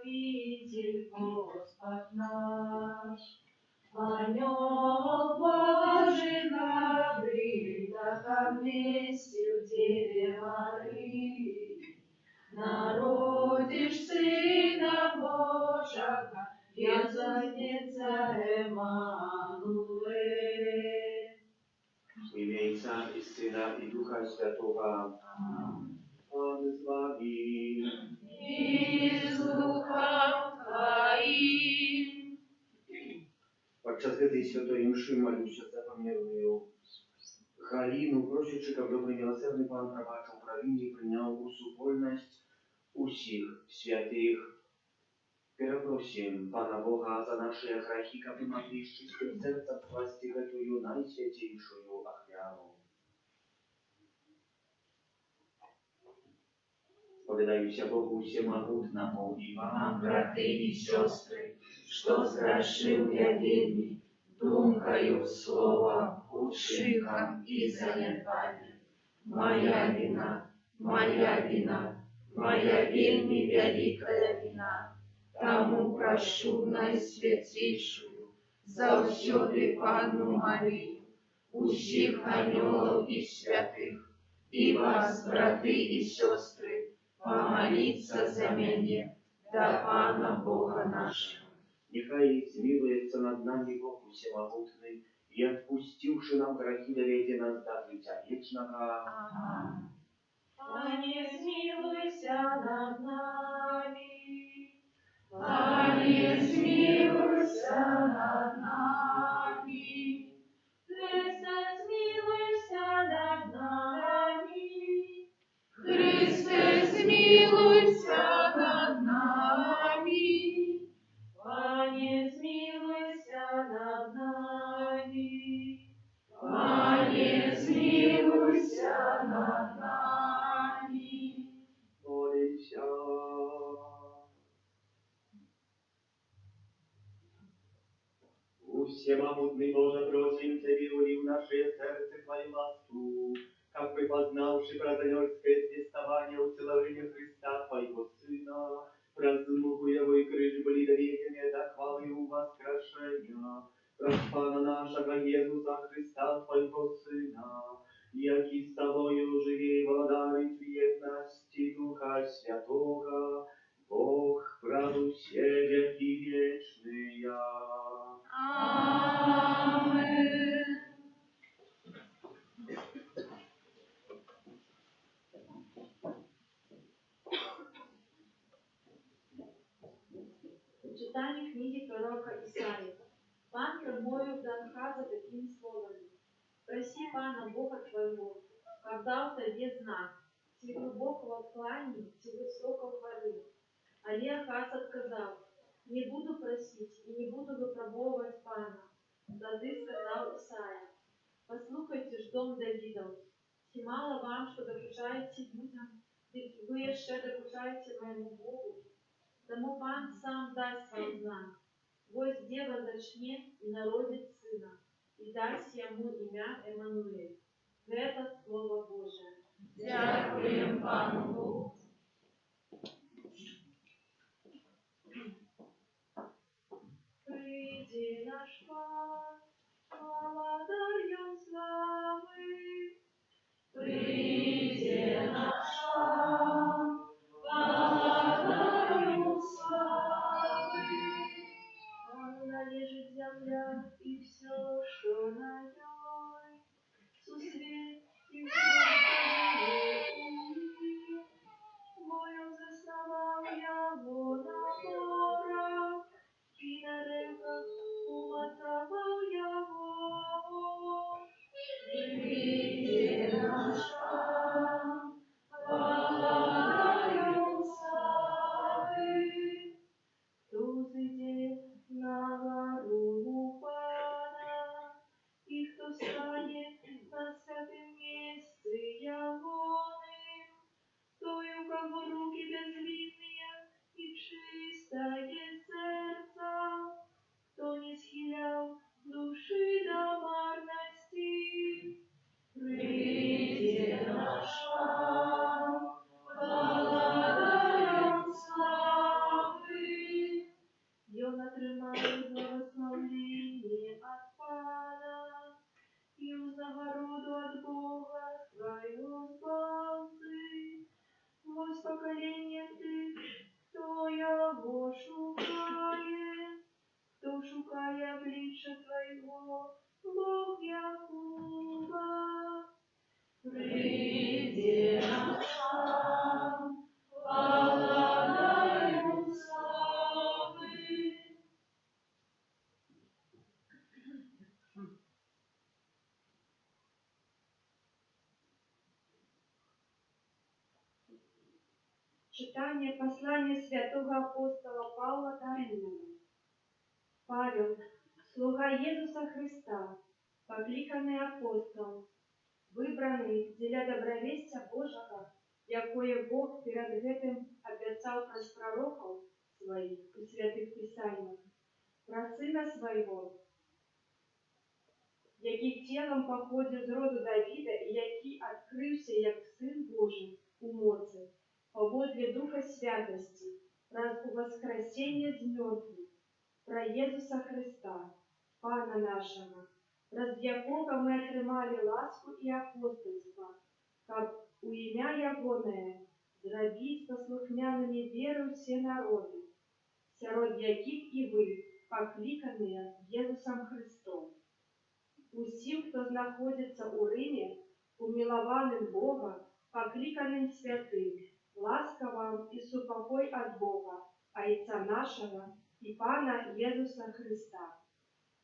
покровитель Господь наш. Анёл Божий храбрый, да вместе в Деве Марии, народишь Сына Божьего, и зодется Эммануэль. W imię Ojca i Syna i Ducha Świętego. Pan z wami. I z duchem Twoim. Podczas tej świętej mszy молюся za померлою Галину, просячи, щоб добрий милосердний Пан пробачив провини і прийняв у супольність усіх святих. Перепросим Пана Бога за наши грехи, как мы могли с чистым сердцем спасти эту наисвятейшую оферу. Споведаюся Богу всемогутному и вам, Браты и сестры, что сгрешил я вельми, думкою, словом, учинком и занятанием. Моя вина, моя вельми великая вина. Тому прошу наисвятейшую, завсёды Панну Марию, усіх анёлов и святых, и вас, браты и сестры, помолиться за меня, до Пана Бога нашего. Нехай смилуется над нами Бог всемогутный, и отпустивши нам грехи, доведе нас до життя вечного. Аминь. Пане, смилуйся над нами. Пане, смилуйся над нами. Христе, смилуйся над нами. Христе, смилуйся над нами. Пане, смилуйся над нами. Пане, смилуйся над нами. Молимся. Всемогутный Боже, просим Тебе, ули в наше сердце Твою ласку, как бы познавши братоверское свестование уцеловения Христа, Твоего Сына, празднуем Его и крыш были доверенные до хвалы и воскрешения, Пана нашего Иисуса Христа, Твоего Сына, яки с Тобою живей владарить в едности Духа Святого, Бог правду все веки вечные. Amen. Читание книги пророка Исаии. Пан промолвил до Ахаза такими словами: «Проси Пана Бога твоего, как дал тебе знак, те глубокого клания, те высокого горы». Але Ахаз отказал: «Не буду просить и не буду выпробовывать Пана». Тады сказал Исаия: «Послухайте ж, дом Давидов, чи мало вам, что докучаете людям, вы еще докучаете моему Богу? Тому Пан сам даст вам знак. Вось дева зачне и народит сына, и даст ему имя Эммануэль». Это Слово Божие. Дякуем Пану Богу. Приди наш Пан, владарем славы. Приди наш Пан, владарем славы. Пану належит земля и все, что на ней, сусвет и все, что живет. Бою засновал его на горах, и на реках умацовал его. Приди наш Пан, владарем славы. Кто взойдет на гору Пана, и кто станет на святым месте Ягоным, той, у кого руки безвинные и чистое сердце, кто не схилял души до марности. Приди наш Пан, владарем славы. Читание послания святого апостола Павла к Римлянам. Павел, слуга Иисуса Христа, покликанный апостол, выбранный для добровестия Божьего, якое Бог перед этим обещал през пророков своих у святых Писаниях, про Сына Своего, який тілом походив з роду Давида, і який открывся як Сын Божий у моці, поводле Духа Святости, раз у воскресение з мертвых, про Иисуса Христа, Пана нашего, раз якого мы отримали ласку и апостольство, как у имя Ягоное зробить послухняними веру все народы, сярод яких и вы, покликанные Иисусом Христом. Усім, хто знаходиться у Римі, умилованим Бога, покликанным святым, ласка вам и супокой от Бога, Отца нашего и Пана Иисуса Христа.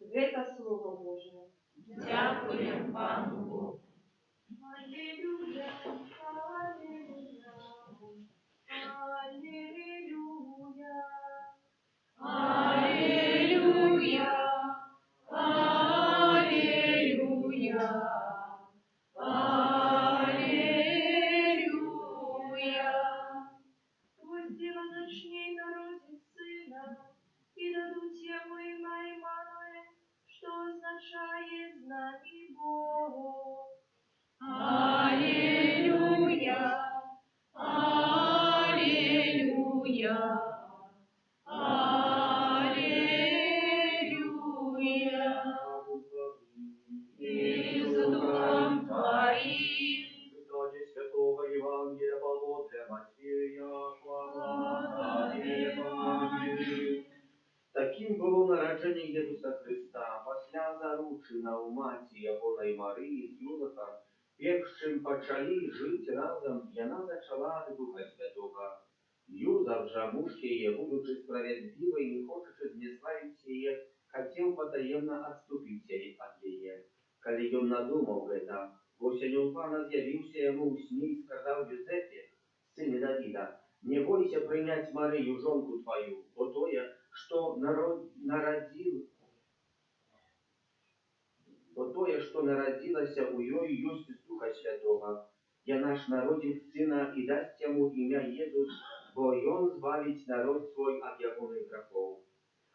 Это Слово Божие. Дякуємо Пану Богу. Аллилуйя, аллилуйя, аллилуйя, Аллилуйя, аллилуйя, аллилуйя. Пусть Дева начней народит Сына, и дадут ему имя Иммануэль, что означает «знание Бога». Аллилуйя, аллилуйя, аллилуйя. И с Духом Твоим. Читание Святого Евангелия по Матфея, слава Тебе, Господи. Таким было народжение Иисуса Христа, після заручина у маті Ягоної Марії з Юзефом, першим почали жити разом, яна зачала від Духа Святого. Юзеф же, муж її, будучи справедливий, не хочучи знеславить її, хотел потаємно отступить от її. Коли он надумал это, вось анёл Пана з'явился ему у сне и сказал Юзефе, сыне Давида, не бойся принять Марию, жонку твою, бо тое, что народилася у ёй, ёсць из Духа Святого. Я наш народит сына и даст ему имя Иисус, бо он збавить народ свой от ягоных грехов.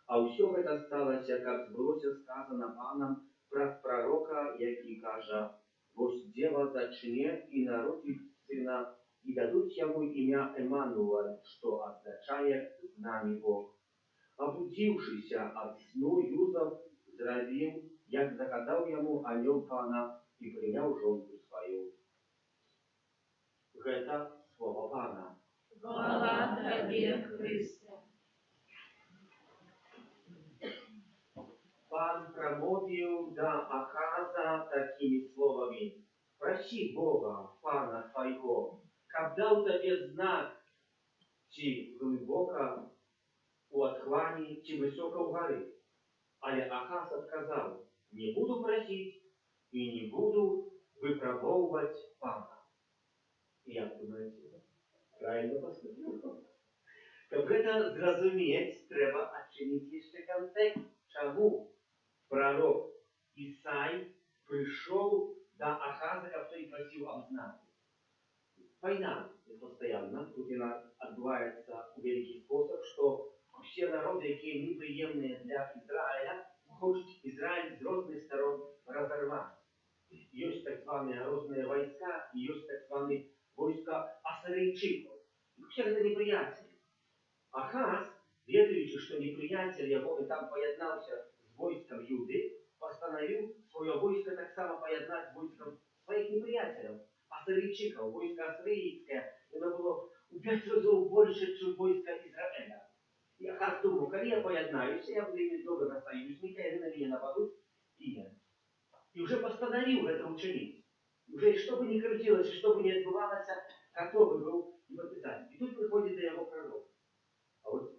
А ўсё гэта сталася, как збылося сказано Паном праз пророка, який каже, вось дева зачне и народит сына, и дадут ему имя Эммануэль, что означает «с нами Бог». Обудившийся от сну, Юзеф зробив, як загадав ему анёл Пана, и принял жонку свою. Это слово Пана. Хвала Тебе, Христе. Пан промовил до Ахаза такими словами: «Проси Бога, Пана твоего, как дал тебе знак, чи глубоко у отхлани, чи высоко у горы». Але Ахаз отказал: «Не буду просить и не буду выпробовывать Пана». И як думаете, правильно поступил? Каб гэта зразумець, трэба адчыніць яшчэ кантэкст, чаму пророк Исай пришел до Ахаза, каб той просил об знаке. Война постоянно, тут она отбывается в великий способ, что все народы, которые неприемные для Израиля, хочет Израиль с разных сторон разорвать. Есть так званые розные войска, и есть так званые войска ассирийчиков. Все это неприятели. Ахаз, ведаючи, что неприятель его и там поеднался с войском Юды, постановил свое войско так само поеднать с войском своих неприятелей, ассирийчиков. Войско ассирийское, оно было в 5 разов больше, чем войско Израиля. И Ахаз думал, коли я поеднаюсь, я буду иметь доброго союзника, и они на меня нападут, и нет. И уже постановил это учинить. Уже что бы ни крутилось, что бы ни отбывалось, готовый был и подписать. И тут приходит до его пророк. А вот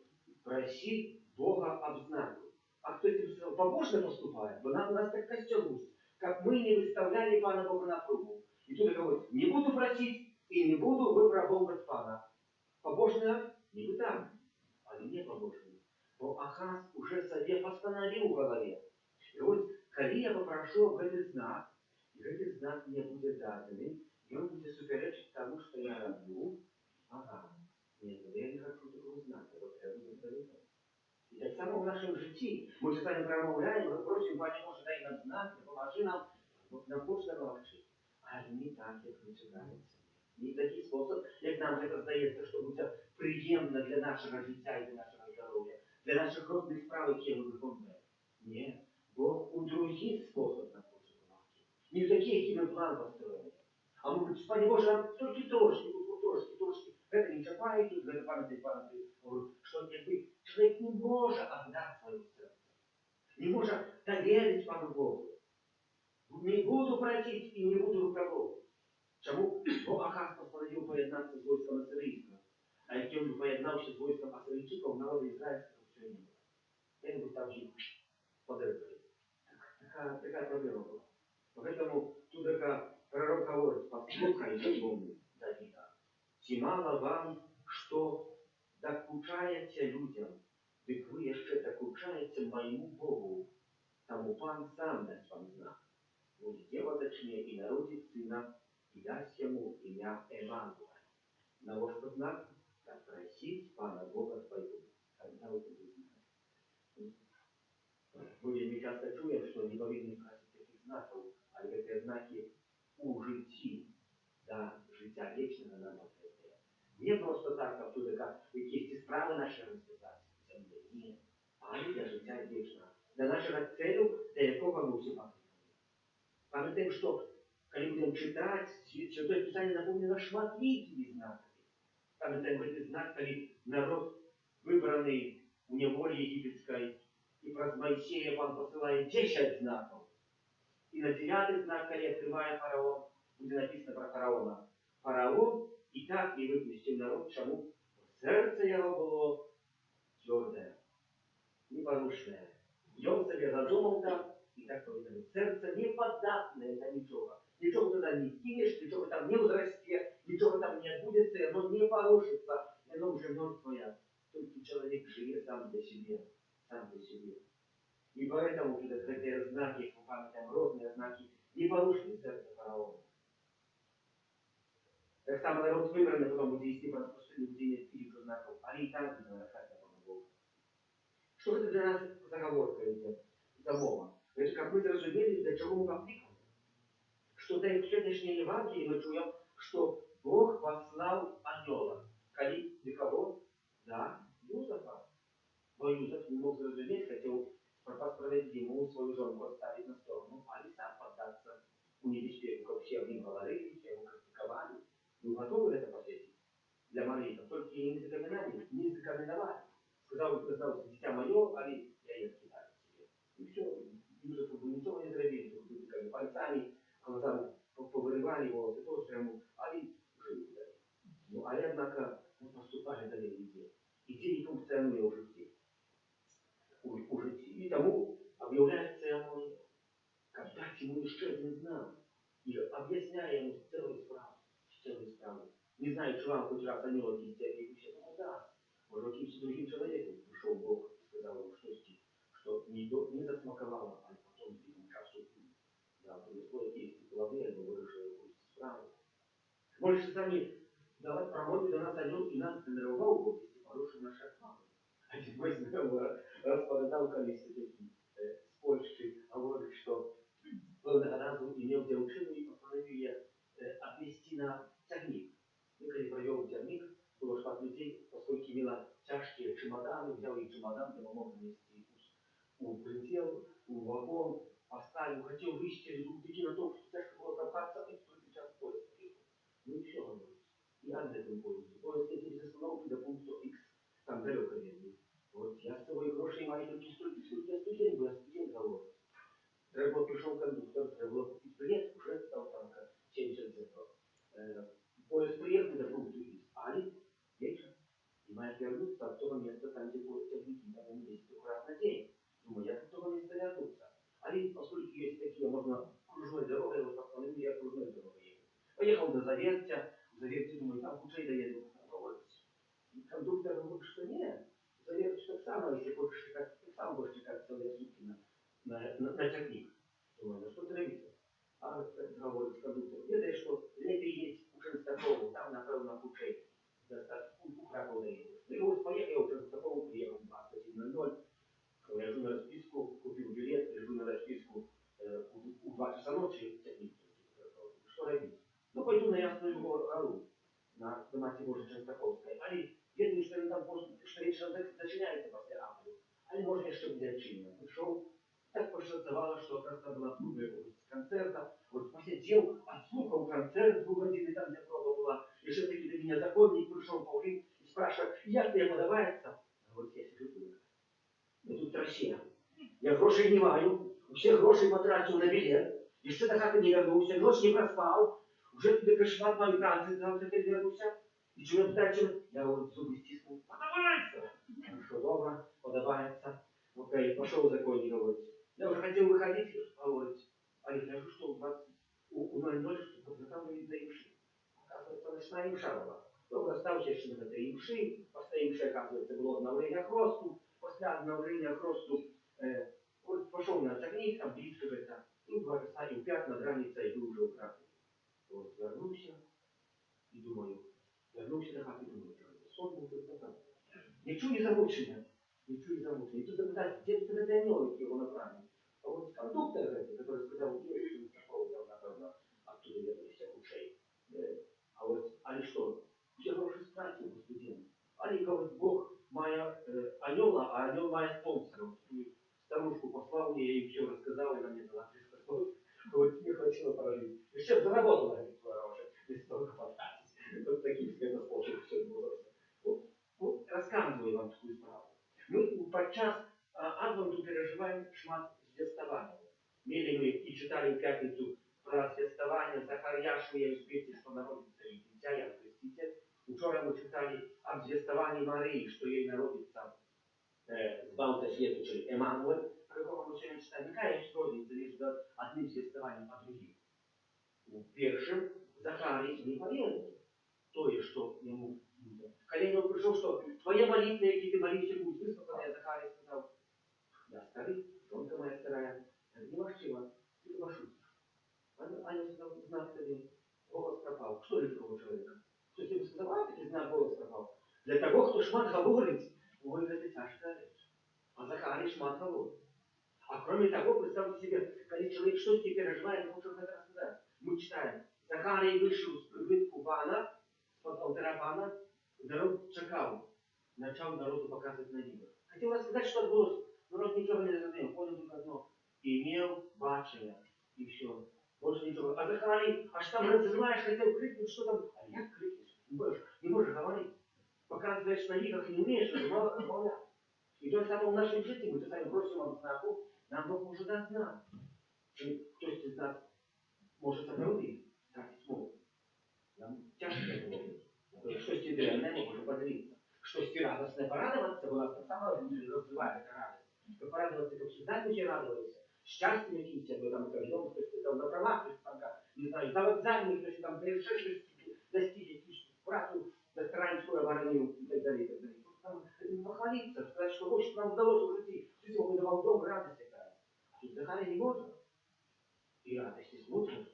проси Бога об знаке. А кто этим сказал? Побожно поступает. Но у нас так костел есть. Как мы не выставляли Пана Бога на пробу. И тут говорит, не буду просить и не буду выпробовывать Пана. Побожний акт? Ніби так, але не побожний. Бо Ахаз уже себе постановил в голове. И вот, коли я попрошу об этот знак, и этот знак мне будет дадений, и он будет суперечить тому, что я роблю, ага, нет, я не хочу такого знака, вот я буду завидовать. И так само в нашем житті. Ми ж самі промовляємо, ми просимо, Пане Боже, дай нам знак, допоможи нам, нам хочеться навчити. Але не так, як ми чекається. Не в такий спосіб, як нам це здається, що буде приємно для нашого життя і для нашого здоров'я, для наших родних справ, які ми виконуємо. Ні. Бог у другий спосіб нам хоче допомогти. Не в такий, який ми план построїли. А ми говоримо, Пане Боже, нам тільки трошки, трошки. Это не чапает, тут это памятник. Говорю, что якби человек не может отдать свое сердце. Не может доверить Пану Богу. Не буду просить и не буду руководить. Чому? Бо Ахаз постановив поєднатися з войском Асирійським. А як він поєднався з войском Асирійчиком, народу ізраїльського все не було. Я не там жив подерпали. Такая проблема была. Поэтому тут такая пророк говорит, послухайте Богу, Давида. Ці мало вам, що докучаєте людям, так ви ще докучаєте моєму Богу. Тому Пан сам дасть вам знак. Будет дело точнее и народит сына, и даст ему имя Эммануэль. На ваш знак, как просить Пана Бога твоего, когда вы будете знать. Мы вельми часто чуем, что не повинны просить таких знаков, а эти знаки у житті, да, життя вічного нам потрібне. Не просто так, как тут якісь справи наші розписати. Ні. А для життя вічного. Для нашого целу, для якого ми всі потрібні. Пам'ятаємо, що коли будемо читати, Святе Писання наповнено шматлікими знаками. Пам'ятаємо цей знак, коли народ, вибраний у неволі єгипетській, і про Моїсея Пан посилає 10 знаків. І на 9 знак, коли відкриває фараон, буде написано про фараона. Фараон і так не випустив народ, чому? Серце його було тверде, непорушне. І він собі задумав так, і так повинно. Серце не податне до нічого. Нічого туди не кинеш, нічого там не возрасте, нічого там не відбудеться, воно не порушиться, воно вже мертвое. Тільки чоловік живе сам для себе, сам для себе. И поэтому вот эти знаки, мы памятаем, родные знаки, не порушили сердце фараона. Так само народ выбранный потом будет вести по распустынию, где нет 1000 знаков, а и там не нарушать Пана Бога. Что это для нас заговорка идет? Замова. Это как мы зрозумели, для чего мы покликали. Что в сегодняшней Евангелии мы чуем, что Бог послал ангела. Коли для кого? Да, Юзефа. Но Юзеф не мог зрозуметь, хотел по справедливому свою жену оставить на сторону, а не сам поддаться у небеспеку, как все им говорили, все его критиковали. Вы готовы это посвятить? Для молитв. Только и не закаменовали. Сказал, дитя мое, али я ее кидаю себе. И все. Юзефу бы ничего не зробили, только вытыкали пальцами, глазами повырывали волосы, тоже ему, али живы дали. Ну, али, однако, мы поступали дали везде. Идеи функционируют в житті. У житті. І тому об'являється ему, когда ему еще один знак. И объясняя ему целую справу. Не знаю, что вам хоть раз ангел объясняет, и все, ну да. Может, каким-то другим человеком пришел Бог и сказал ему, что не засмаковало, а потом ему часу. Да, принесло есть плоды, они выражили какую-то справу. Больше сами давать промовить до нас ангел и нас тренировал Бог, если порушил наши планы. А теперь снова распадал количество таких с Польши, говорит, что певного разу имел дівчину і постановив її отвезти на тягник. І коли провел тягник, було шмат людей, поскольку имела тяжкие чемоданы, взял их чемодан, где мог нести у прицел, у вагон, поставил, хотел вывести руки на то, что тяжко было копаться, и только час поезд приехал. Ну и все, говорит. И я на этом поезде. Поезд летит из остановки до пункта X, там далеко ехали. Вот я с тобой грошей маю только столько я студент был, я студент говорю. Треба пришел кондуктор, треба было купить билет, уже стал там 70 центов. Поезд приехал до пункта X, али вечер. И моя вернуться от того места, там, где поезд тягники, там они есть только раз на день. Думаю, я от того места вернуться. Али, поскольку есть такие, можно кружной дорогой, вот постановил я кружной дорогой ехать. Поехал до Заверстя, в Заверсте, думаю, там кучей доеду. что нет. Заверишь так само, если хочешь читать, ты сам будешь читать целые сутки на церкви. Думаю, ну что травиться? А говорит кондуктор, ведаешь, что лепей есть у Częstochowy, там, напевно, худший. У Кракову доедешь. Ты говоришь, поехал, я у Częstochowy приехал в 21:00. Лежу на расписку, купил билет, лежу на расписку у 2 часа ночи, что робить? Ну, пойду на Ясную Гору, на Доматі Божій Częstochowskiej. Али, ведаю, что він там что вечером зачиняется после автору. Али, можно еще взять чинно. Пришел, так пошанцевало, что как раз там была клуба с концерта. Вот посидел, отслухал концерт 2 годины, там, где проба была. И все-таки до меня законник пришел, Павлин, и спрашивает, як тебе подобается? Говорит, я сижу тут. Ну тут Россия. Я грошей не маю, все гроши потрачу на билет. Еще до хаты не вернулся, ночь не проспал. Уже до кошмар мой танцы, завтра теперь вернулся. И что я пытаюсь? Я вот зубы стиснул. Подавайся! Хорошо, добро, подавается. Окей, пошел законник, говорит. Я уже хотел выходить, говорит. А я скажу, что у 0:00, что там не заимши. Оказывается, ночная имша была. Добро остался еще на этой имши. После имши, оказывается, было обновление хросту. После обновления хросту пошел на церковь, там близко это. И в 2 часа и в 5 над раницей был уже у Кракови. Вот вернулся и думаю, вернулся до хаты, думаю, сон был только там. Ничего не замучено. Ничего не замучено. И тут запитать, где ты догонял его направили. А вот кондуктор, который сказал, ну, решил, такого, напевно, оттуда вернулся лучшей. А вот, али что? Все гроши стратил у студента. Али, говорит, Бог моя анёла, а анёл моя спонсора. Старушку послал мне, я ей все рассказал, и она мне дала 300 стоит. Вот не хватило прожить. Еще заработала, говорит, если только потратить. Вот таким способом все было. Вот рассказываю вам такую справу. Мы подчас Адвенту переживаем шмат звездования. Мели мы и читали в пятницу про звездование Захарьяшу и Елизавети, что народится и дитя, я креститель. Вчера мы читали об звездовании Марии, что ей народится Збавта світу, чи Еммануель, про якого ми сьогодні читаємо. Яка є розниця між одним звістуванням а другим? У першем Захарий не поверил то, что ему будет. Когда ему пришел, что твоя молитва, какие ты молишься, будет выслушана, Захарий сказал, я старый, жонка моя старая, не машина, ты только шутишь. Аня сказал, знак тебе, голос пропал. Что для такого человека? Кто тебе сказал, таки знак голос пропал? Для того, кто шмат говорит, ой, это тяжкая речь. А Захарий шмат говорит. А кроме того, представьте себе, когда человек что-то переживает, он хочет это рассказать. Мы читаем, Захарий вышел с прибытку пана, с-под алтаря пана, народ чекал, начал народу показывать на небо. Хотел рассказать, что отбылось, народ ничего не разумел, понял только одно. Имел бачення, и все. Больше ничего. А Захарий, аж там разрываешь, хотел крикнуть, что там, а я крикнешь, не можешь говорить. Показываешь на играх, не умеешь, размовлять. И то же самое в нашем жизни, мы сами просим об знаку, нам Бог может дать знак. Кто-то из нас может сопроводить, тратить мову. Нам тяжко это было. Что стидальное мы можем поделиться. Что радостное порадоваться, у нас так само развивается радость. Как порадоваться, как всегда мы все радовались. Счастьем каким-то, мы там ковидом, кто-то там на правах, кто-то там, не знаю, на вокзале, кто-то там совершенности достигли, брату досторанскую оборонил и так далее, и так далее. Там похвалиться, сказать, что очень нам удалось уже все сегодня давал дом, радость такая. А тут Захарий не может. И радости смотрит,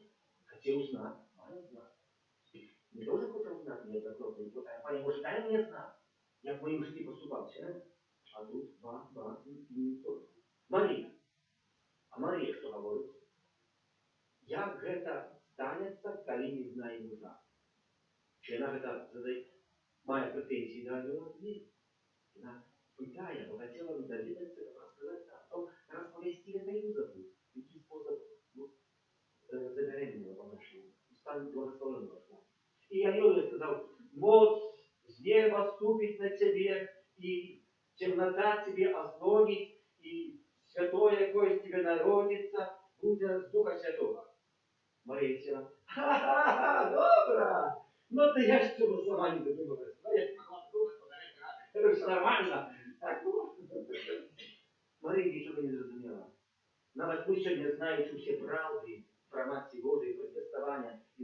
хотел знать, а не знать. Мы тоже хотим знать, мне это просто не хватает. Паня, может, дай мне знать, я в моем жизни поступал, все? А тут не то. Мария. А Мария что говорит? Як гэта станется, коли не знаю мужа? Чи она гэта має претензии до него? Нет. Она пытая, но хотела бы добиться, как рассказать о том, расповести это Юзефу. Какие способ забеременела по-нашему. Станет благословенным. И я ей сказал, вот с неба ступит на тебе, и темнота тебе ослонит, и святое какое из тебя народится, будет с Духа Святого. Мария села. Ха-ха-ха, добро! Ну ты я что сама не додумалась. Это же нормально. Так, ну. Мария ничего не зрозумела. Навіть ми сьогодні, знаючи всі правди про Матці Божої, про звістування і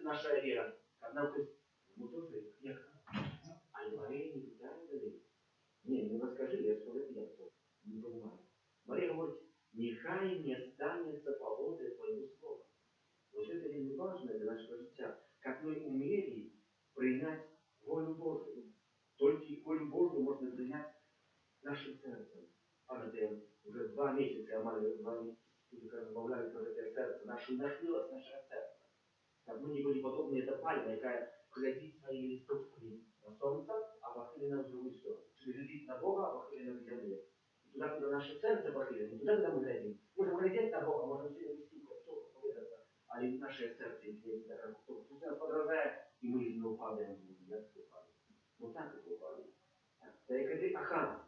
наша віра, нам хтось, ну тоже, як? А Марія не питає далі. Не расскажи, я что это я не понимаю. Мария говорит, нехай не станется погоды твоего слова. Вот это вельми важно для нашего життя, как мы умели принять волю Божию. Только волю Божию можно принять нашим сердцем. Пам'ятаємо, уже 2 місяці я маю з вами розмовляю про це серце, нахилилось наше серце. Как мы не были подобны этой пальме, которая глядит свои листочки на солнце, а похилена в другую сторону. Глядит на Бога, а похилена в земле. И туда, куда наше сердце похилено, не туда, куда мы глядим. Можем глядеть на Бога, можем себе вести что поведаться, а и наше сердце идет на кто Пусть нас подражает, и мы из него падаем в него, я падаю. Вот так это упадет. Так как ты Ахан.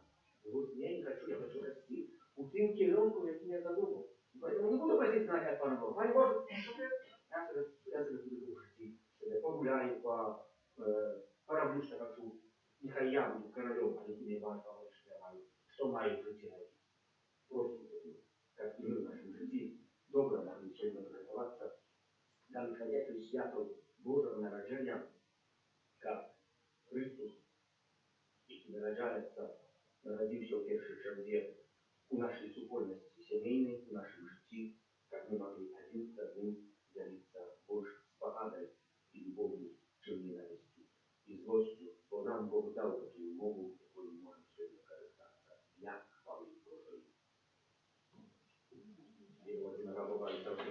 Вот я не хочу, я хочу расти. У тем киленку, який я задумал. Поэтому не буду просить знать от Пана Бога. Пане Боже, я себе буду в житті. Погуляю по роблю, що хочу. Нехай я буду королем, а не буду Іван Павлович, що я маю. Що маю в житті найти. Просто, як і ми в нашому житті, добре нам сьогодні приготуватися до находящего свято Божого народження, як Христос, який народився в першій черзі у нашей супольности семейной, в нашем житті, как мы могли один с одним делиться больше с поганой и любовью, чем ненавистью и злостью, бо нам Бог дал такую мову, якою мы можем сегодня користаться. Я хвалю Божий. И вот и нагадывали завжди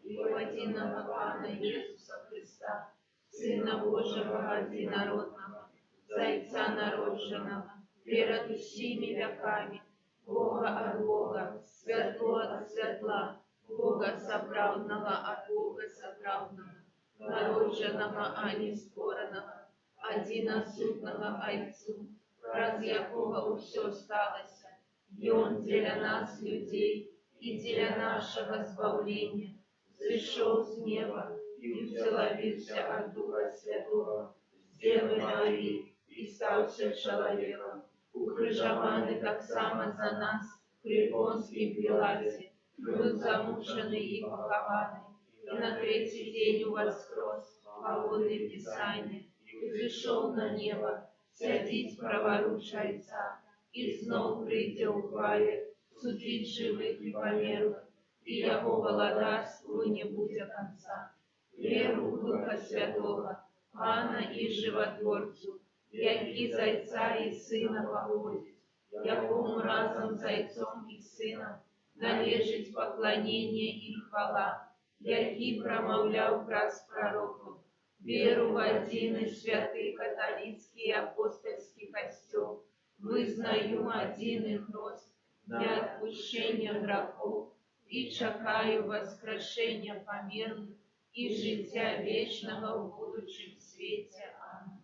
и единого Пана Иисуса Христа, Сына Божьего одинородного, Зайца народженного, перед всеми веками, Бога от Бога, светло от светла, Бога соправдного от Бога соправдного, народженного, а не створенного, одиносутного Отцу, раз якого все сталося, и Он для нас, людей, и для нашего збавления, зашел с неба и вселовился от Духа Святого, с Девы Марии, и стався человеком, укрыжованный так само за нас, при Понским Пилате, был замученный и похованный, и на 3-й день воскрес, по воли Писания, и зашел на небо, сядить праворуч Отца, и знов прийде у хвале, судить живых и померлых, и Его владарству не будет конца. Веру в Духа Святого, Пана и Животворцу, який Зайца и Сына поводить, якому разом Зайцом и Сыном належить поклонение и хвала, який промовляв праз пророков, веру в один и святый католицкий апостольский костел, вызнаю один и хрост для отпущения грехов, и чекаю воскрешения померлых и життя вечного в будущем свете. Аминь.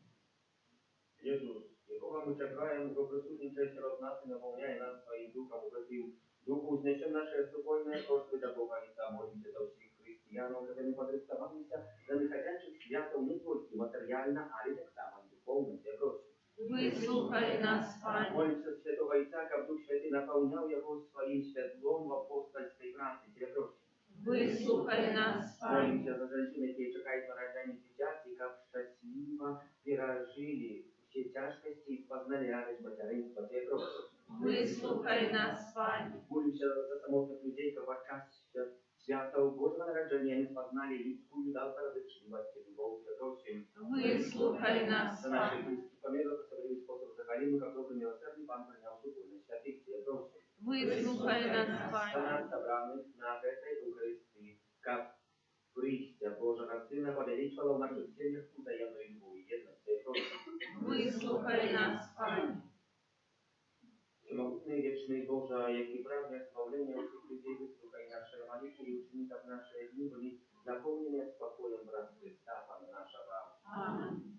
Ісус, якого ми чекаємо, його присутній серед нас і наповняє нас своїм духом укріпив. Духу, знесем наше супольне просьби до Бога і та молимся за всіх християн, щоб вони подрихтувалися за находящих святом не тільки матеріально, але так само і духовно, для грошей. Выслухай нас, Пане. Молимся Святого Отца, как Дух Святый наполнял его своим светлом в апостольской правде для грошей. Выслухай нас, Пане. Молимся за женщин, які чекають народження дитяти, как счастливо пережили все тяжкости и познали радость материнства для грошей. Выслухай нас, Пане. Молимся за самотных людей, как в час святого Божьего народжения они познали людскую добродетельность и любовь для грошей. Выслухай нас, За наших Пане. близких померлых особливый способ захваления, как добрый милосердный Пан принял супольность святых для грошей. Выслухай нас, За Пане. нас собранных на этой Eucharistии, как Христя Божьего Сына повеличивала в наших семьях взаимную любовь и едность для грошей. Выслухай нас, Пане. Всемогутный вечный Боже, який прагне збавлення усіх людей, вислухай наші молитви і учини, щоб наші дні були наповнені спокоєм брат Христа, Пана нашого. Аминь.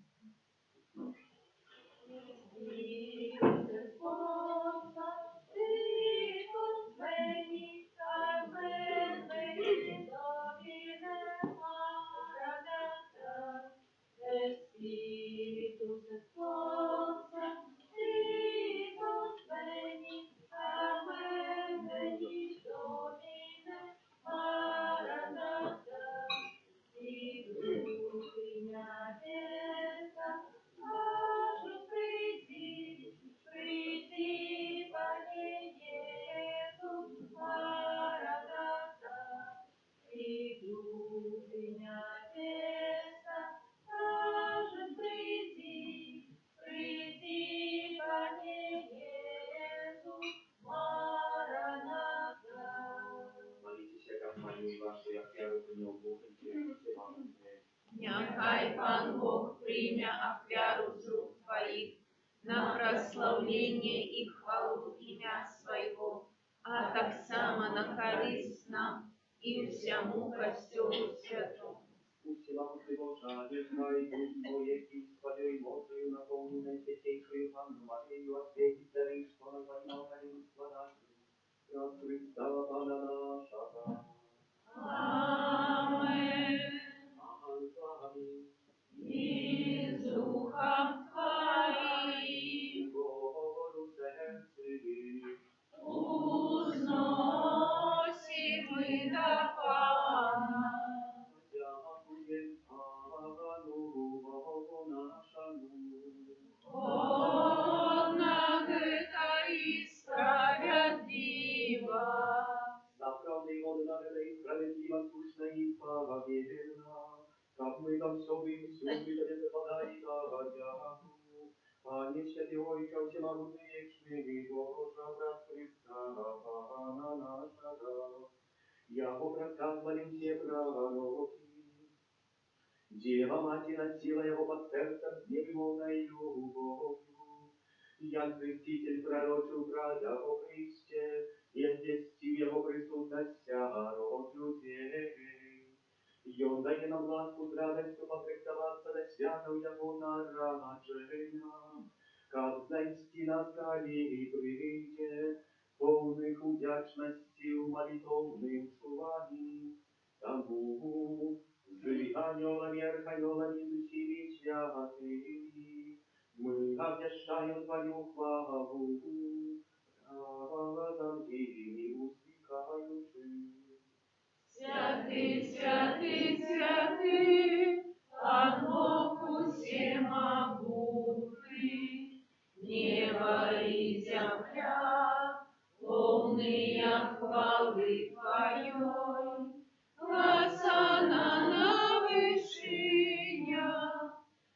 Хай Пан Бог прийме офяру з рук Твоих на прославление и хвалу имя Своего, а так само на користь нам и всему костелу святому. Пусть вам Ты, Божа, нехай дух Твоей и Своей мощью наполненной Святейшую Панну Марию осветит царей, что на войну Халилу складателю, от Христа Пана нашего. Амен. Пан с вами. И с духом Твоим Говору сердце, узносим мы до Пана. дякуем Пану Богу нашему. Однако это и справедливо. За правдой воды народа и справедливо, скучно и правоверно, как мы там все вымсю, при Тебе преподай дядяку. Пане святый, всемогутный вечный, Боже, брат Христа, Пана нашего, яко проказвали все пророки. Дева Мать носила его под сердцем с невиновной любовью. Я креститель пророчил правда о Христе, и известил его присутность род людей. И он дает нам ласку с радостью попрактоваться до святого его народжения, как знайти на скале прийде, полных удячности в молитовным чувании. Тому, с анgelами, архангелами, с усими святыми, мы обещаем Твою славу, разом теми успекающим. Святый, святый, святый, Пан Бог всемогутный, небо и земля, полные хвалы Твоей. Хосанна на вышинях,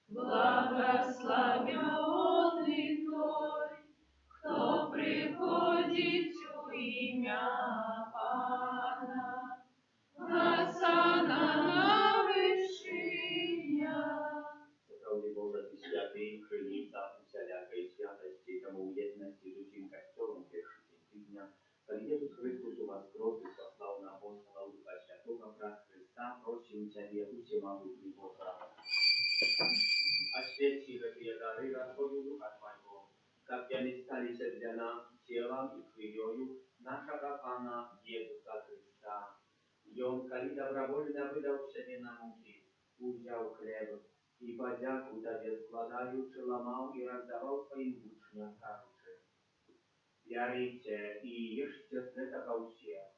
благословенный Той, кто приходит у имя Пана. Хосанна на вышинях. Правде Божа, Ты святый, храница усялякой святости, тому едности с усим костелом первый день тыдня, как Иисус Христос у вас кровь и послал на апостола Духа Святого, брат Христа, просим Тебе, всемогутный Божа. Освети эти дары Господу Духа Твоего, как они стали для нас телом и кровью нашего Пана Иисуса Христа. И Он, коли добровольно выдал себе на муки, взял хлеб, и подяку Тебе складаючи, ломал и раздавал своим учням, кажучи: «Ярите и ешьте с этого все,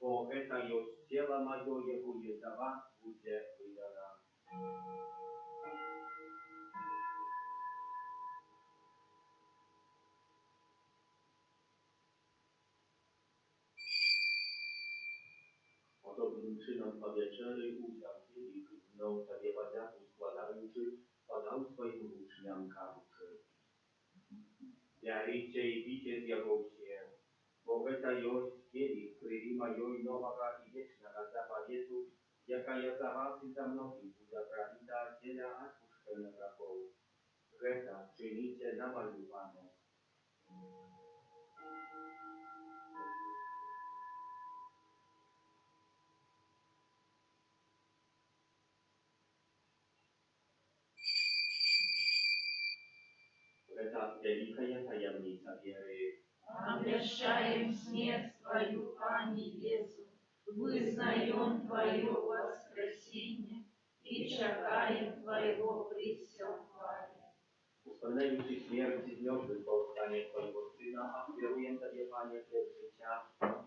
бо это есть тело мое, его есть за вас будет выдано». Podobnym czynom po wieczerzy usiadł kielich, znał sobie podjaku składający, podał swoim uczniom, кажучи: «Ярите и пейте з его все, бо это есть кielich крови моей нового и вечного заповеду, якая за вас и за многих будет пролита для отпущения грехов. Это чините на мою память». Это великая таямница веры. Обещаем смерть Твою, Пане Иису, вызнаем Твое воскресение и чекаем Твоего при всем хвале. Wspominający śmierć i zniosły powstanie Twojego Syna, ofiaruję Tobie, Panie, chleb życia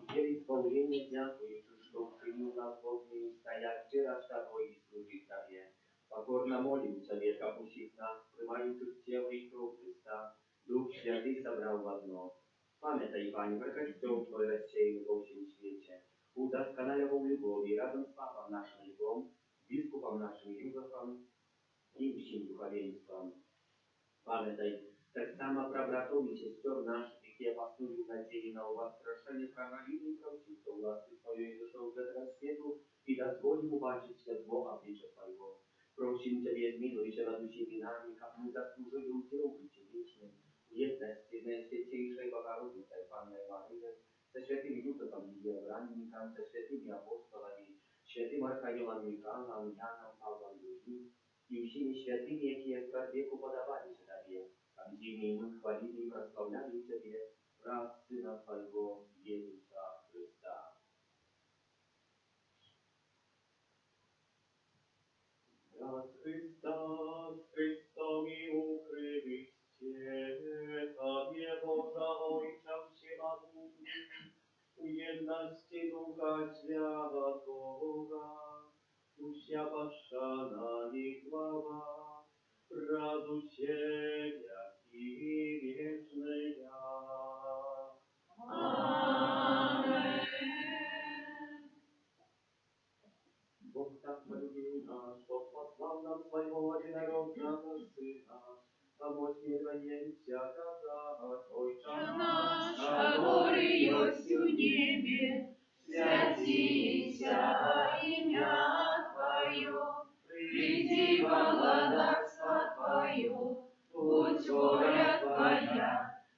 i dzieli wspomnienie dnia Twojego, że uczynił nas Bogiem i stajać raz Tobą i służyć Tobie. Покорно молим Тебе, капущих нас, прымающих тело и кровь Христа, Дух Святый собрал в одно. Памятай, Пане, про костел Твой рассеянный во всем свете, удосконаливал любовь разом с Папом нашим Львом, Biskupом нашим Юзефом и всем духовенством. Памятай, так само про братов и сестер наших, які опаснули в надії на воскрешення правоверных хто власти Твоєї душою з этого свету, и дозволим убачить святого обличия Твоего. Просим Тебе, zmiłuj над усіми нами, как мы заслужили удел быть вечным, в едности Наисвятейшей Богородицей, Панной Марии, со святым Юсупом и Евангеликом, со святыми апостолами, святым Архангелом Михаилом, Яном, Павлом II, и всеми святыми, которые в веку подавались Тебе, как зимний мы хвалили и прославляли Тебе, раз Сына Твоего, Иисуса Христа. Раз Христос, Христом и укрывисте, Тебе, Божа Ojca Всемогутний, у едности Духа Святого, уся пошана и глава, раду Тебя и вечная. Amen. Бог так полюбил нас, что послал нам своего одинородного Сына, помочь мированию всякого Отче Наш, который есть в небе, святися имя Твое, приди во владарство Твое, будь воля Твоя,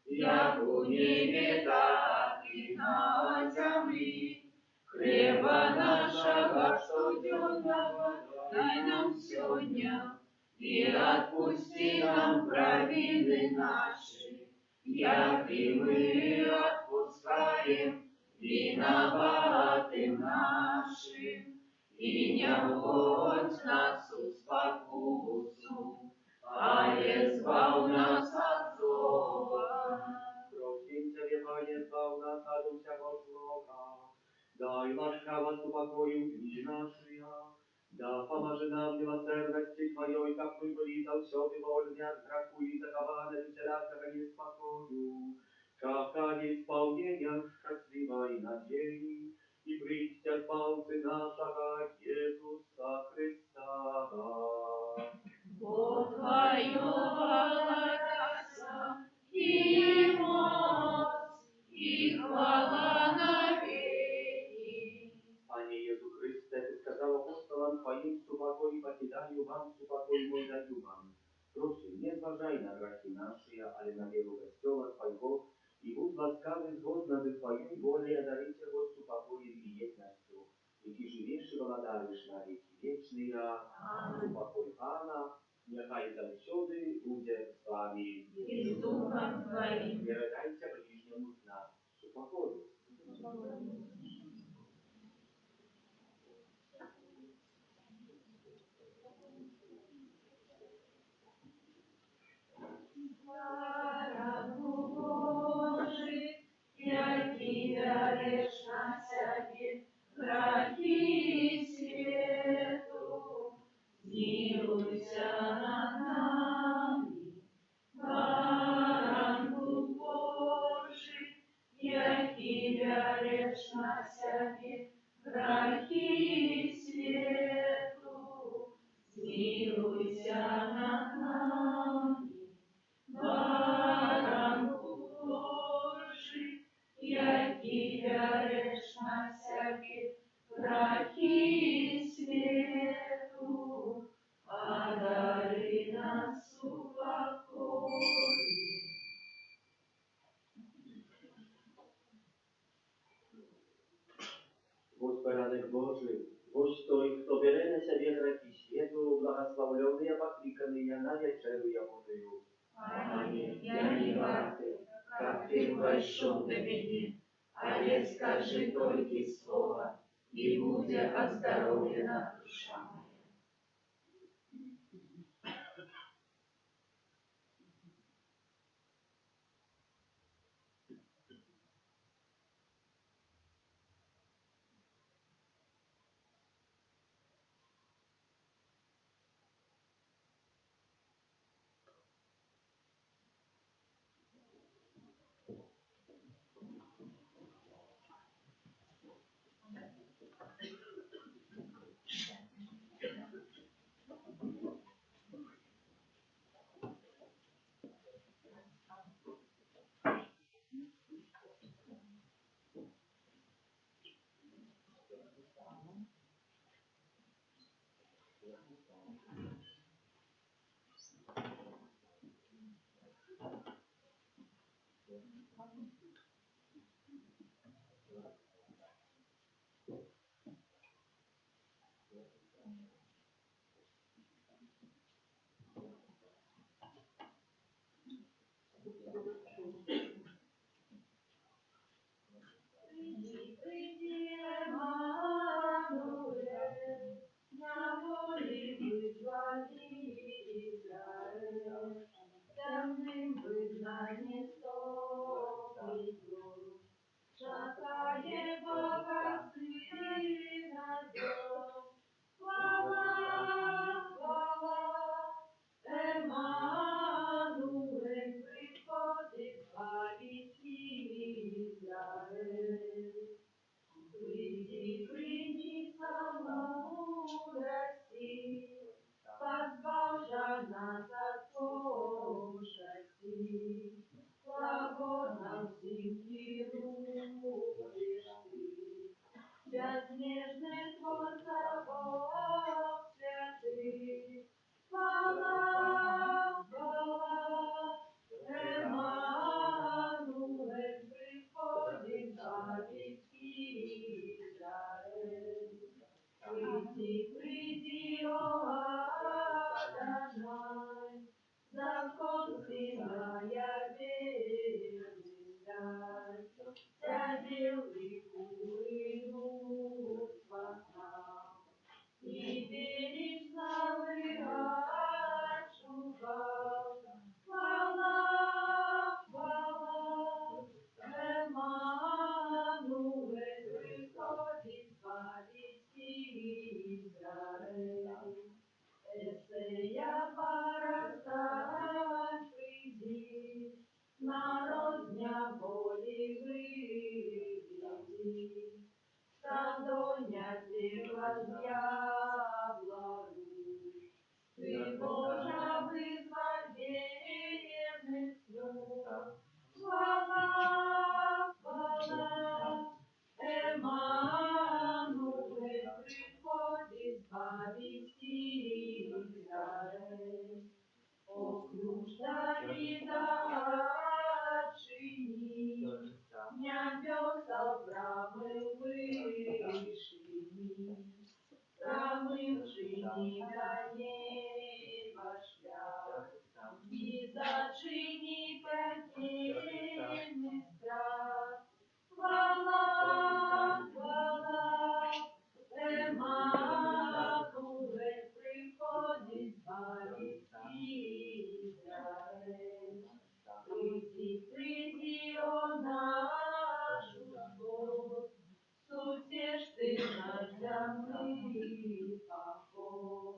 як у небе, так и на земле. Хлеба нашего штоденного дай нам сегодня, и отпусти нам провины наши, як и мы отпускаем виноватым нашим. И не вводь нас в спокусу, а избавь нас от злого. Просим Тебе, Пане, избавь нас от всякого злого. Дай ласкавость упокою дни наши, да поможи нам милосердности Твоей, как мы были завсёды вольны от греху и закованы всякого неспокою, как исполнение счастливой надеи, и причтя палцы нашего Иисуса Христа. Бог Твое владаса, и моц, и хвала навеки. Пане Иисус Христе, Ты сказал апостолам Твоим, супокой покидаю вам, супокой мой даю вам. Просим, не зважай на грехи наши, але на веру Христова Твоего, и будь ласкавый згодно за Твоей волей одарить его супокоем и едностью, и Ты живешь и владаешь на веки вечные, супокой Пана, нехай завсёды будет с вами. И с Духом Твоим. Передайте ближнему з нас супокою. Раду Божий, який дариш на себе грехи свету, змилуйся над нами. Баранку Божий, який дариш на себе грехи свету, змилуйся над нами. Баранку Божий, який береш на всякі грехи свету, одари нас упокой. Господи Божий, ось той, хто бере на себе грехи світу, благословлений, покликаний на вечерю Ягодою. Аминь. Я не варты, как ты вошел до меня, але скажи только слово, и будет оздоровлена душа моя. Приди, приди, Эммануэль, на воле вызвали Израиль. Темным выгнание сон идет, шатая Бога Сына ждет. Хвала, хвала, Эммануэль приходит славить Израиль. Приди, приди, самому России, позвал нас от пошести. Свободно всем мируешь ты, безнежный Творца Бог святый. Хвала, хвала, Эммануэль приходит славить Израиль. Приди, приди, о Адонай, закон Сына верный дай. Сядил реку идут во нам, и берег славы отшугал. Хвала, хвала, Эммануэль приходит славить Израиль. Эсея порастать приди, народ дня воли выведи. Садоня возъявла рук, ты, Божа, вызволь верных слуг. Хвала, хвала, Эммануэль приходит славить Израиль. О, ключ Давида отчини, небеса брамы вышини. Брамы вчини для неба шлях, и зачини пятельный страх. Хвала, хвала, Эммануэль приходит славить Израиль. Приди, приди, о наш Господь, утешь ты наш земный поход,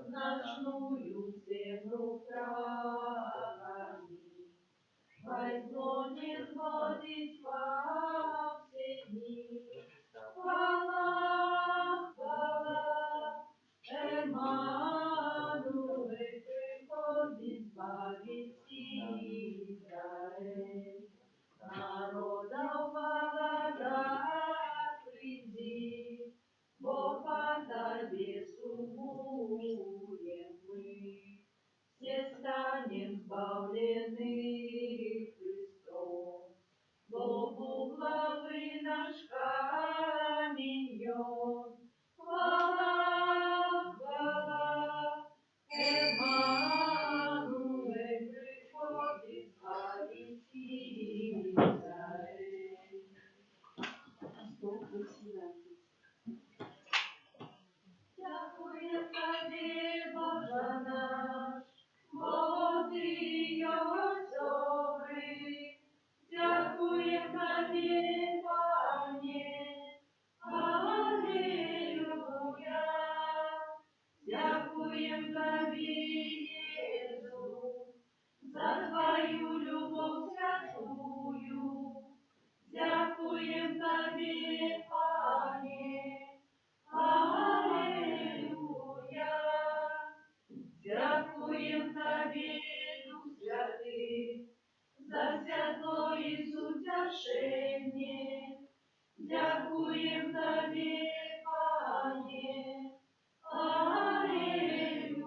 ночную землю прогони. Пой зло не сводить во все дни. Хвала, хвала, Эммануэль приходит славить Израиль. Народов благодать приди, Бог по тебе сумуем мы. Все станем избавлены Христом, Богу главы наш каменьон. Хвала, хвала, Эммануэль приходит славить Израиль. Дякуем Тобі, Боже наш, бо Ти єсть добрий. Дякуем Тобі, Пане, аллилуйя. Дякуем Тобі, Єсу, за Твою любов святую. Дякуем Тобі, Пане, аллилуйя. Дякуем Тобі, Дух Святий, за святло і сутяшення. Дякуем Тобі, Пане, аллилуйя.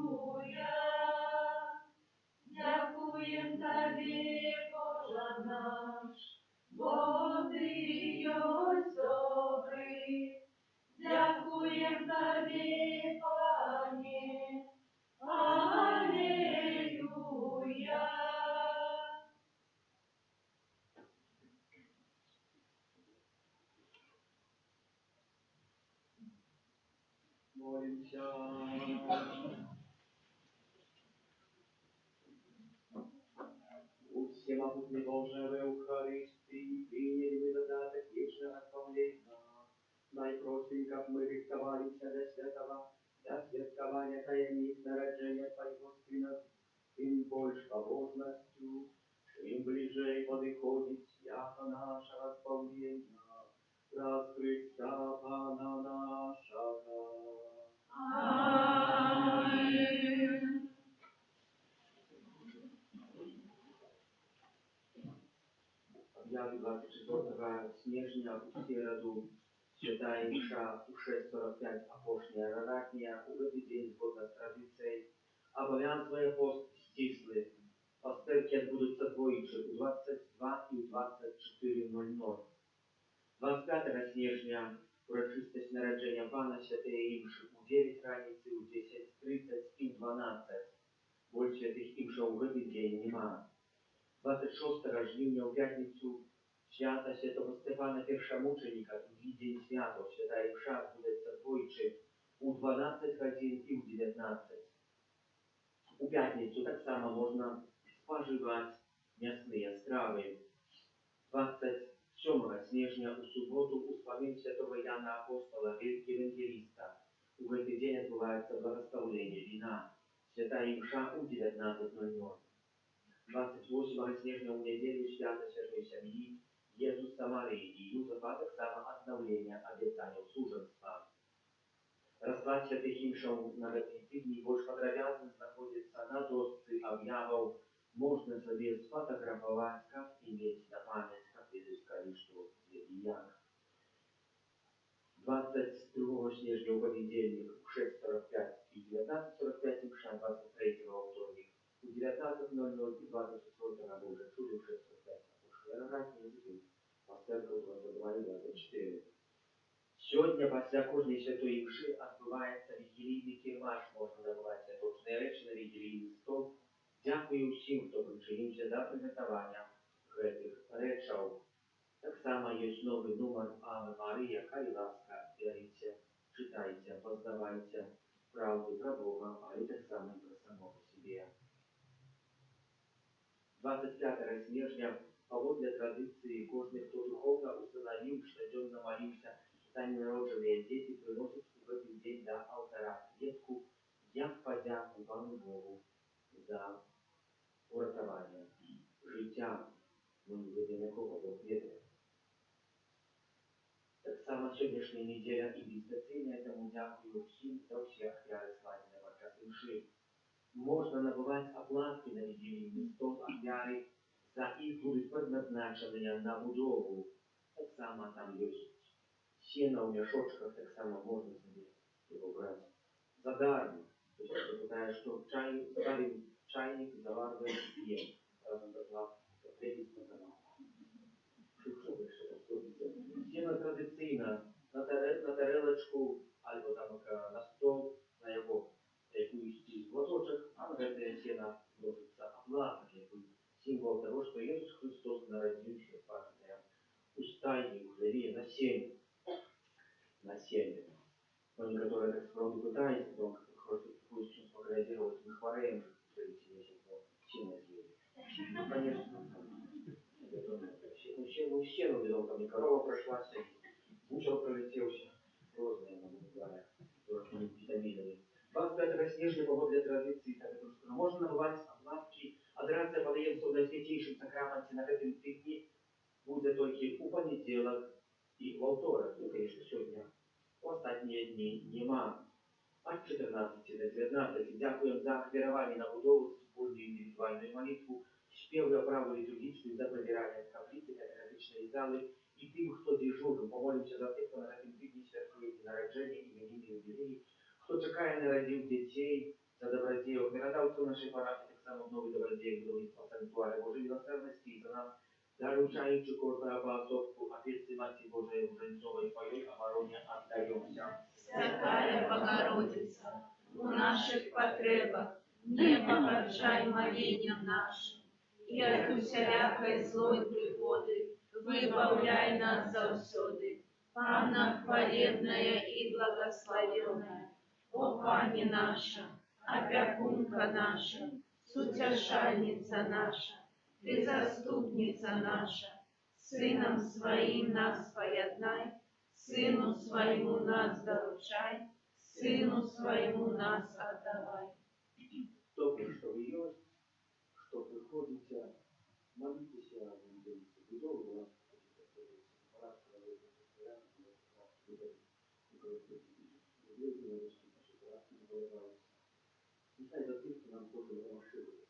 Дякуем Тобі, Боже наш, Молимся. У всемогутный Боже, в Евхаристии приняли мы задаток вечного славления. Найпросим, как мы рисковались для святого, для святкования таинств народжения Твоего Сына, тем больше побожностью, чем ближе подходит свято наше располнение. Раз Христа Пана нашего. Аминь. Объявлю 24 снежня у середу святая мша у 6:45 апошняя раратня у этот день згодно с традицией обов'язує пост стислий. Пастирки відбудуться двічі у 22 і у 24:00. 25 снежня урочистость народження Пана святої імші у 9 раниці, у 10:30 і в 12. Больше святих імша у этот день нема. 26 жнивня у п'ятницю свята святого Стефана Першомученика, другий день свято, святая мша відбудеться двічі у 12 годин і у 19. У п'ятницю так само можна споживати м'ясні страви. 27 снежня у суботу у спомин святого Яна Апостола, евангелиста. У этот день відбувається благословление вина. Святая мша у 19:00. 28 снежня у неделю свято святой семьи Иисуса Марии и Юзефа, так само обновление обетания суженства. Расклад святых имшев на эти дни больше подробно находится на доске объявов. Можно себе сфотографовать, как иметь на память, как искали, что святый Ян. 22 снежня у понедельник в 6:45 и 19:45 имша, 23 во вторник у 19:00 и 24 уже чули в 6:45. Вероятно, языки. Пастерка 22:24. Сегодня после кожной святой мши отбывается вигилийный кірмаш, можна набувати святочні речі на вигилійний стол. Дякую всім, хто причинився до приготування гэтых речаў. Так само есть новый номер Аве Мария, хай ласка, верите, читайте, познавайте правду про Бога, а и так само и про самого себе. 25 снежня, паводле традиции, кожный, кто духовно установил, ежедневно молился, за ненародженные дети приносят в этот день до алтаря клетку, як подяку Пану Богу за уратование життя, ну, для якого Бог ведає. Так само сьогоднішня неділя інвестиційна, тому дякую всім за всі ахвяри складені в час мши. Можна набувати оплатки на відділення стол ахвяри, за їх будуть предназначені на будову. Так само там є сіна у мішочках, так само можна собі його брати задармо. Тобто, ти питаєш, що чайник заварює п'єм. Разом доклав, третій сказав. Що вище, сіна традиційна, на тарелочку, або там на стол, на якийсь глоточок, а на це сіна ложиться оплата, який символ того, що Ісус Христос народився, пам'ятаємо, у стайні, у хлеві, на сене. На сене. Но некоторые так справді питаються, то хочуть чим споградировать, мы хвореем же, третий месяц, но сильно съели. Ну, конечно, мужчину видел, там и корова прошлась, и бучер пролетелся, розные, могу говоря, витаминами. 25 снежня погода для традиции, так это что можно набывать обладки, одраться подается в Найсвятейшем сакраменте на этом тыдне, будет только у понеделок и во вторник, ну, конечно, сегодня. В остатние дни нема. От 14 до 19 дякуємо за ахвярование на будову, спільну індивідуальну молитву, співаю праву літургічну за прибирання в каплиці, катехетичної зали, і тим, хто дежурив, помолимося за тих, хто на цьому тижні святкує народження, іменини, юбілеї, хто чекає народив дітей, за добродіїв, миродавців нашої парафії, так само новий добродіїв, будівництва санктуаря Божої милосердності, і за нас, заручаючи кожного поособку, Отеці Матері Божої Буженцової, Твоєї обороні отдаємося. Святая Богородица, у наших потребах не погорчай молением нашим, и от усялякой злой пригоды выбавляй нас завсёды. Панна хвалебная и благословенная, О Пани наша, опекунка наша, сутешальница наша, Ты заступница наша, Сыном Своим нас поеднай, Сыну Своему нас доручай, Сыну Своему нас отдавай. Добре, що ви є, що приходиться, молитися, будову вас, нехай за тих, хто нам кожен розширює,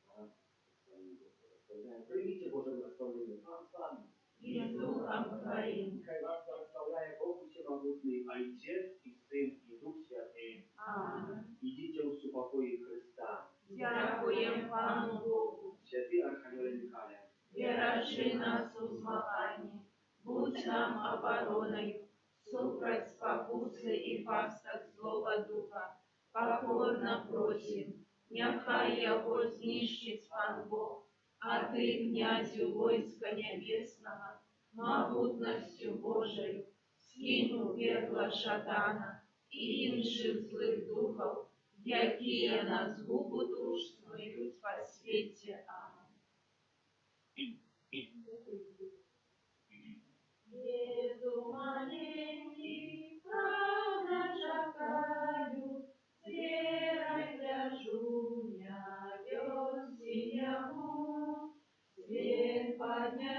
прийміть Боже благословення вам самі. И с Духом Твоим. Нехай вас благословляє Бог Всемогутний, Отець і Син, і Дух Святий. Аминь. Ідіть у супокої Христа. Дякуем Пану Богу, Святий Архангеле Михайле, бережи нас у змаганні, будь нам обороною, супроть спокуси і пасток злого духа, покорно просим, нехай його знищить Пан Бог, а Ты, князю войска небесного, могутностью Божию, скинь у пекла шатана и інших злых духов, якие на згубу душ снують по світі. Аминь. Jezu maleńki, правда czekaju, zbieraj dla żunia, wiosnie mu, свет подня